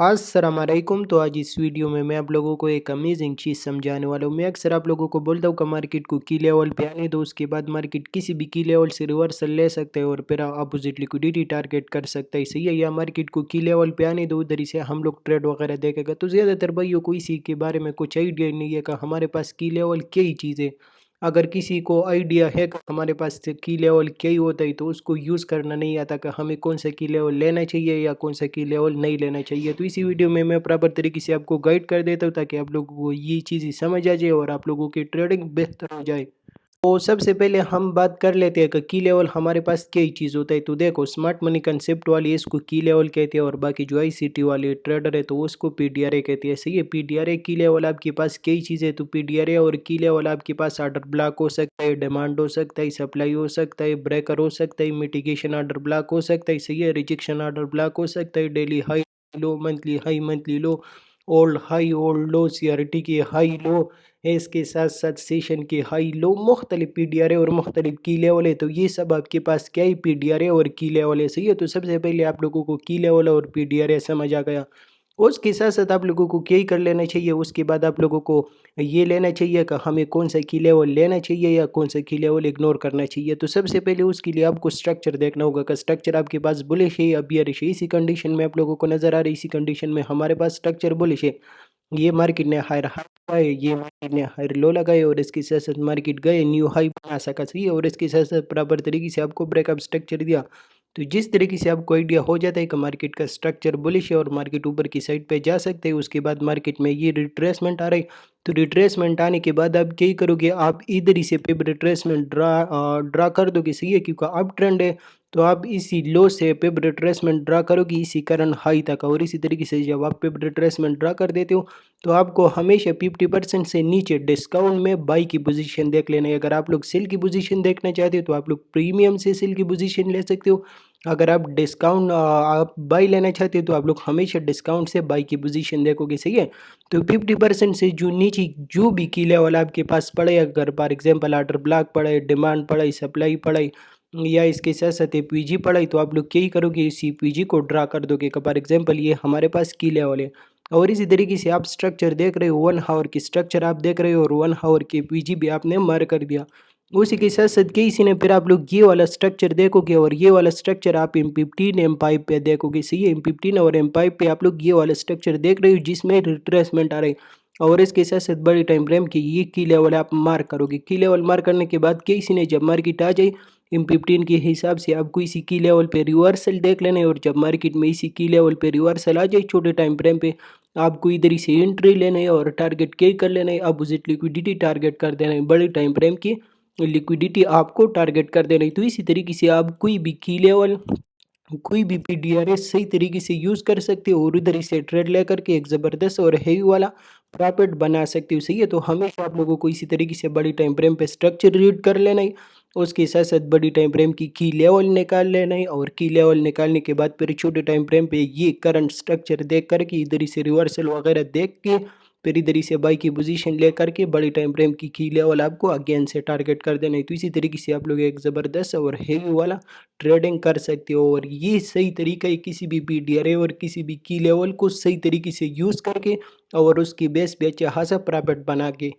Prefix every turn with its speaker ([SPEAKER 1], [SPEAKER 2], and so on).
[SPEAKER 1] अस्सलाम वालेकुम। तो आज इस वीडियो में मैं आप लोगों को एक अमेजिंग चीज़ समझाने वाला हूँ। मैं अक्सर आप लोगों को बोलता हूँ कि मार्केट को की लेवल पे आने दो, उसके बाद मार्केट किसी भी की लेवल से रिवर्सल ले सकते हैं और फिर अपोजिट लिक्विडिटी टारगेट कर सकता है। सही है, या मार्केट को की लेवल पे आने दो, उधर ही से हम लोग ट्रेड वगैरह देखेगा। तो ज़्यादातर भाइयों को इसी के बारे में कुछ आइडिया नहीं है कि हमारे पास की लेवल क्या ही चीज़ है। अगर किसी को आइडिया है कि हमारे पास से की लेवल क्या ही होता है, तो उसको यूज़ करना नहीं आता कि हमें कौन सा की लेवल लेना चाहिए या कौन सा की लेवल नहीं लेना चाहिए। तो इसी वीडियो में मैं प्रॉपर तरीके से आपको गाइड कर देता हूँ ताकि आप लोगों को ये चीज़ें समझ आ जाए और आप लोगों की ट्रेडिंग बेहतर हो जाए। तो सबसे पहले हम बात कर लेते हैं कि की लेवल हमारे पास क्या ही चीज़ होता है। तो देखो, स्मार्ट मनी कंसेप्ट वाली इसको की लेवल कहते हैं और बाकी जो आईसीटी वाले ट्रेडर है तो उसको पीडीआरए कहते हैं। सही है, पीडीआरए की लेवल आपके पास कई चीज़ें है। तो पीडीआरए और की लेवल आपके पास ऑर्डर ब्लॉक हो सकता है, डिमांड हो सकता है, सप्लाई हो सकता है, ब्रेकर हो सकता है, मिटिगेशन ऑर्डर ब्लॉक हो सकता है। सही है, रिजेक्शन ऑर्डर ब्लॉक हो सकता है, daily high low, monthly high monthly low, old high old low, CRT की हाई लो, इसके साथ साथ सेशन के हाई लो, मुख्तलिफ पीडीआर और मुख्तलिफ की लेवल है। तो ये सब आपके पास क्या ही पीडीआर और की लेवल है। सही है, तो सबसे पहले आप लोगों को की लेवल और पीडीआर समझ आ गया। उसके साथ साथ आप लोगों को क्या ही कर लेना चाहिए, उसके बाद आप लोगों को ये लेना चाहिए कि हमें कौन सा की लेवल लेना चाहिए या कौन सा की लेवल इग्नोर करना चाहिए। तो सबसे पहले उसके लिए आपको स्ट्रक्चर देखना होगा कि स्ट्रक्चर आपके पास बुलिश है या बियरिश है। इसी कंडीशन में आप लोगों को नजर आ रही है, इसी कंडीशन में हमारे पास स्ट्रक्चर बुलिश है। ये मार्केट ने हायर हाई लगाए, ये मार्केट ने हायर लो लगाए और इसके साथ साथ मार्केट गए न्यू हाई बना सका। सही है, और इसके साथ साथ बराबर तरीके से आपको ब्रेकअप स्ट्रक्चर दिया। तो जिस तरीके से आपको आइडिया हो जाता है कि मार्केट का स्ट्रक्चर बुलिश है और मार्केट ऊपर की साइड पे जा सकते हैं, उसके बाद मार्केट में ये रिट्रेसमेंट आ रही। तो रिट्रेसमेंट आने के बाद आप क्या ही करोगे, आप इधर ही से पे रिट्रेसमेंट ड्रा कर दोगे। सही है, क्योंकि अब ट्रेंड है तो आप इसी लो से पिप रिट्रेसमेंट ड्रा करोगे इसी करंट हाई तक। और इसी तरीके से जब आप पिप रिट्रेसमेंट ड्रा कर देते हो तो आपको हमेशा 50% से नीचे डिस्काउंट में बाई की पोजीशन देख लेना है। अगर आप लोग सेल की पोजीशन देखना चाहते हो तो आप लोग प्रीमियम से सेल की पोजीशन ले सकते हो। अगर आप डिस्काउंट आप बाई लेना चाहते हो तो आप लोग हमेशा डिस्काउंट से बाई की पोजीशन देखोगे। सही है, तो 50% से जो नीचे जो भी की लेवल आपके पास पड़े, अगर फॉर एग्जाम्पल ऑर्डर ब्लॉक पड़ा है, डिमांड पड़ा है, सप्लाई पड़ा है या इसके साथ साथ पीजी पड़ा है, तो आप लोग क्या ही करोगे, इसी पीजी को ड्रा कर दोगे। फॉर एग्जाम्पल ये हमारे पास की लेवल है और इसी तरीके से आप स्ट्रक्चर देख रहे हो, 1 आवर की स्ट्रक्चर आप देख रहे हो और 1 आवर के पीजी भी आपने मार कर दिया। उसी के साथ साथ किसी ने फिर आप लोग ये वाला स्ट्रक्चर देखोगे और ये वाला स्ट्रक्चर आप M15 M5 पे देखोगे। सही है, M15 और M5 पे आप लोग ये वाला स्ट्रक्चर देख रहे हो जिसमें रिट्रेसमेंट आ रही है और इसके साथ साथ बड़ी टाइम फ्रेम की ये की लेवल आप मार्क करोगे। की लेवल मार्क करने के बाद किसी ने जब मार्केट आ जाए M15 के हिसाब से आपको इसी की लेवल पे रिवर्सल देख लेना है और जब मार्केट में इसी की लेवल पे रिवर्सल आ जाए छोटे टाइम फ्रेम पे, आपको इधर ही से एंट्री लेना है और टारगेट क्या कर लेना है, अपोजिट लिक्विडिटी टारगेट कर देना है, बड़े टाइम फ्रेम की लिक्विडिटी आपको टारगेट कर देना है। तो इसी तरीके से आप कोई भी की लेवल कोई भी पीडीआरएस सही तरीके से यूज़ कर सकते हो और उधर ही से ट्रेड लेकर के एक ज़बरदस्त और हेवी वाला प्रॉफिट बना सकते हो। सही है, तो हमेशा आप लोगों को इसी तरीके से बड़ी टाइम फ्रेम पे स्ट्रक्चर रीड कर लेना है, उसके साथ साथ बड़ी टाइम फ्रेम की लेवल निकाल लेना है और की लेवल निकालने के बाद फिर छोटे टाइम फ्रेम पे ये करंट स्ट्रक्चर देख करके इधर ही से रिवर्सल वगैरह देख के फिर इधर ही से बाई की पोजीशन ले करके बड़ी टाइम फ्रेम की लेवल आपको अगेन से टारगेट कर देना है। तो इसी तरीके से आप लोग एक ज़बरदस्त और हेवी वाला ट्रेडिंग कर सकते हो और ये सही तरीका है किसी भी पीडीआरए और किसी भी की लेवल को सही तरीके से यूज़ करके और उसकी बेस पे अच्छा खासा प्रॉफिट बना के।